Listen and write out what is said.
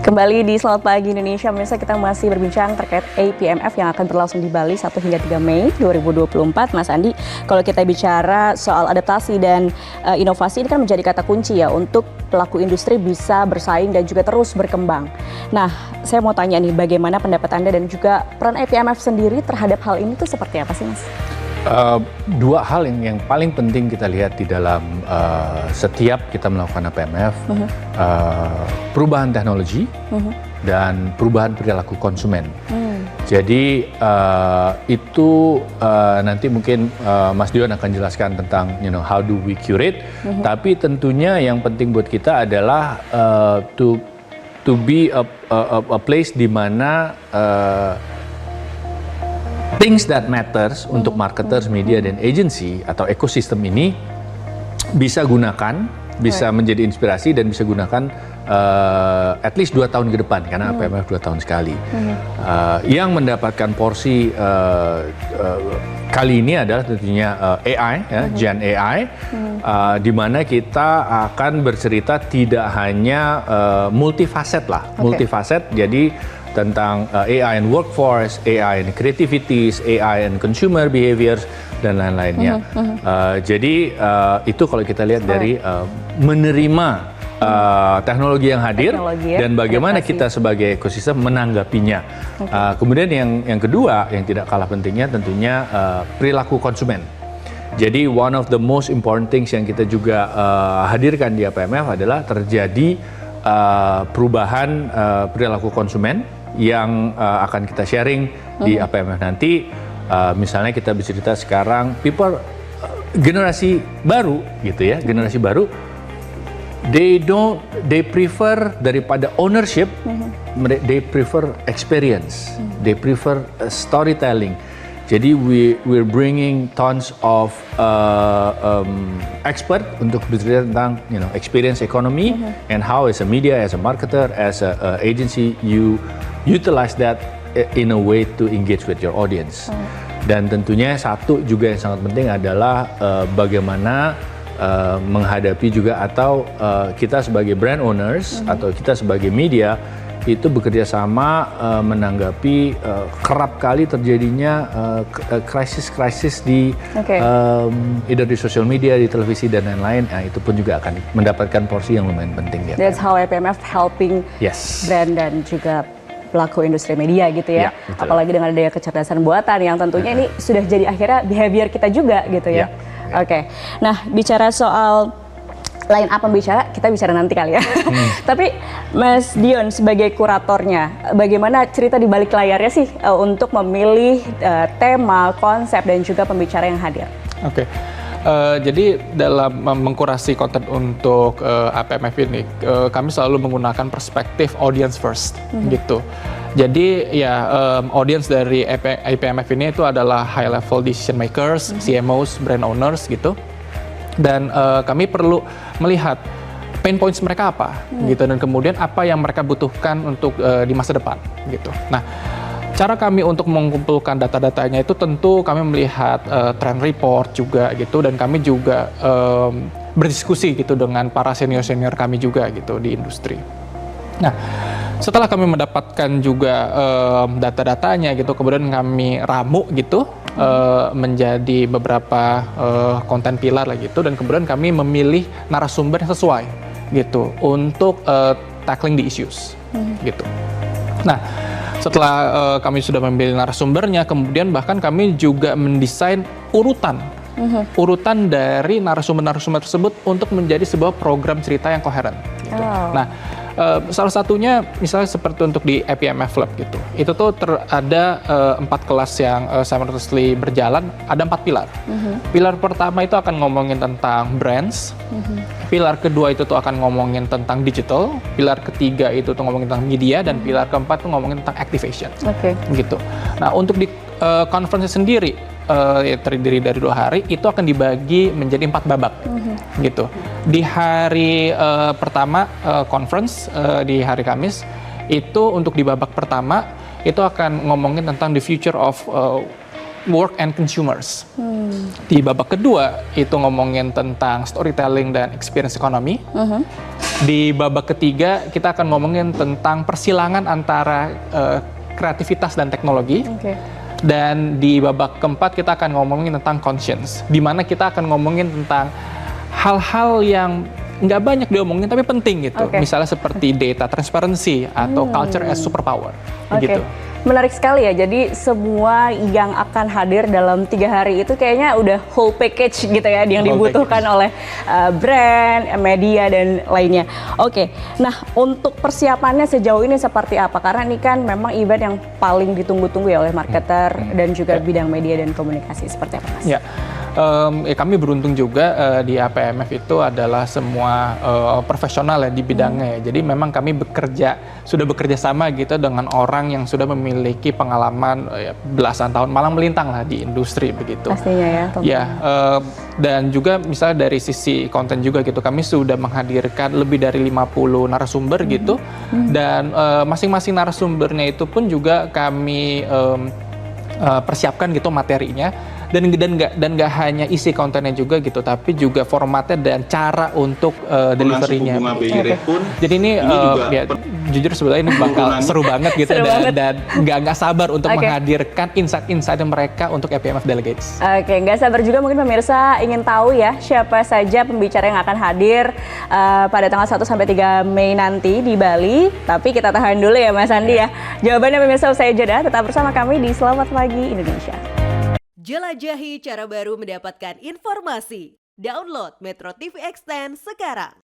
Kembali di Selamat Pagi Indonesia, pemirsa, kita masih berbincang terkait APMF yang akan berlangsung di Bali 1 hingga 3 Mei 2024. Mas Andi, kalau kita bicara soal adaptasi dan inovasi, ini kan menjadi kata kunci ya untuk pelaku industri bisa bersaing dan juga terus berkembang. Nah, saya mau tanya nih, bagaimana pendapat Anda dan juga peran APMF sendiri terhadap hal ini tuh seperti apa sih, Mas? Dua hal yang paling penting kita lihat di dalam setiap kita melakukan APMF, perubahan teknologi dan perubahan perilaku konsumen. Jadi itu nanti mungkin Mas Dion akan jelaskan tentang how do we curate, tapi tentunya yang penting buat kita adalah to be a place di mana things that matters untuk marketers, media, dan agency atau ekosistem ini bisa gunakan, bisa menjadi inspirasi dan bisa gunakan at least 2 tahun ke depan, karena APMF 2 tahun sekali. Yang mendapatkan porsi kali ini adalah tentunya AI, ya, Gen AI, di mana kita akan bercerita tidak hanya multifaset lah, multifaset, jadi tentang AI and workforce, AI and creativities, AI and consumer behaviors, dan lain-lainnya. Jadi itu kalau kita lihat dari menerima teknologi yang hadir dan bagaimana kita sebagai ekosistem menanggapinya. Kemudian yang kedua, yang tidak kalah pentingnya tentunya perilaku konsumen. Jadi one of the most important things yang kita juga hadirkan di APMF adalah terjadi perubahan perilaku konsumen yang akan kita sharing di APMF nanti. Misalnya kita bercerita sekarang generasi baru gitu ya, generasi baru they prefer daripada ownership, they prefer experience, they prefer storytelling. Jadi we're bringing tons of expert untuk bercerita tentang experience economy and how as a media, as a marketer, as a agency you utilize that in a way to engage with your audience. Dan tentunya satu juga yang sangat penting adalah bagaimana menghadapi juga atau kita sebagai brand owners atau kita sebagai media itu bekerja sama menanggapi kerap kali terjadinya krisis-krisis di either di social media, di televisi dan lain-lain. Nah, itu pun juga akan mendapatkan porsi yang lumayan penting ya. That's how APMF helping brand dan juga pelaku industri media gitu ya. Apalagi dengan adanya kecerdasan buatan yang tentunya ini sudah jadi akhirnya behavior kita juga gitu ya. Oke. Nah, bicara soal line up pembicara, kita bicara nanti kali ya. Tapi Mas Dion sebagai kuratornya, bagaimana cerita di balik layarnya sih untuk memilih tema, konsep, dan juga pembicara yang hadir? Oke. Jadi dalam mengkurasi konten untuk APMF ini, kami selalu menggunakan perspektif audience first gitu. Jadi ya audience dari APMF ini itu adalah high level decision makers, CMOs, brand owners gitu. Dan kami perlu melihat pain points mereka apa gitu, dan kemudian apa yang mereka butuhkan untuk di masa depan gitu. Nah, cara kami untuk mengumpulkan data-datanya itu tentu kami melihat trend report juga gitu, dan kami juga berdiskusi gitu dengan para senior-senior kami juga gitu di industri. Nah, setelah kami mendapatkan juga data-datanya gitu, kemudian kami ramu gitu menjadi beberapa konten pilar lah gitu, dan kemudian kami memilih narasumber yang sesuai gitu untuk tackling the issues gitu. Nah, setelah kami sudah memilih narasumbernya, kemudian bahkan kami juga mendesain urutan dari narasumber-narasumber tersebut untuk menjadi sebuah program cerita yang koheren gitu. Nah, salah satunya misalnya seperti untuk di APMF Lab gitu, itu tuh ada 4 kelas yang simultaneously berjalan, ada 4 pilar. Pilar pertama itu akan ngomongin tentang brands, pilar kedua itu tuh akan ngomongin tentang digital, pilar ketiga itu tuh ngomongin tentang media, dan pilar keempat tuh ngomongin tentang activation. Gitu. Nah, untuk di conference sendiri terdiri dari 2 hari, itu akan dibagi menjadi 4 babak gitu. Di hari pertama conference di hari Kamis itu untuk di babak pertama itu akan ngomongin tentang the future of work and consumers. Di babak kedua itu ngomongin tentang storytelling dan experience economy. Di babak ketiga kita akan ngomongin tentang persilangan antara kreativitas dan teknologi. Dan di babak keempat kita akan ngomongin tentang conscience, di mana kita akan ngomongin tentang hal-hal yang nggak banyak diomongin tapi penting gitu. Misalnya seperti data transparency atau culture as superpower. Gitu. Menarik sekali ya, jadi semua yang akan hadir dalam 3 hari itu kayaknya udah whole package gitu ya, yang dibutuhkan oleh brand, media, dan lainnya. Nah untuk persiapannya sejauh ini seperti apa? Karena ini kan memang event yang paling ditunggu-tunggu ya oleh marketer dan juga bidang media dan komunikasi, seperti apa Mas? Kami beruntung juga di APMF itu adalah semua profesional ya di bidangnya ya. Jadi memang kami sudah bekerja sama gitu dengan orang yang sudah memiliki pengalaman belasan tahun, malah melintang lah di industri begitu. Pastinya ya. Dan juga misalnya dari sisi konten juga gitu, kami sudah menghadirkan lebih dari 50 narasumber gitu. Dan masing-masing narasumbernya itu pun juga kami persiapkan gitu materinya. Dan nggak hanya isi kontennya juga gitu, tapi juga formatnya dan cara untuk delivery-nya. Jadi ini ya, jujur sebenarnya ini bakal seru banget gitu dan nggak sabar untuk menghadirkan insight-insight mereka untuk APMF Delegates. Nggak sabar juga mungkin pemirsa ingin tahu ya siapa saja pembicara yang akan hadir pada tanggal 1 sampai 3 Mei nanti di Bali. Tapi kita tahan dulu ya Mas Andi ya. Jawabannya pemirsa usai jeda, tetap bersama kami di Selamat Pagi Indonesia. Jelajahi cara baru mendapatkan informasi. Download Metro TV Extend sekarang.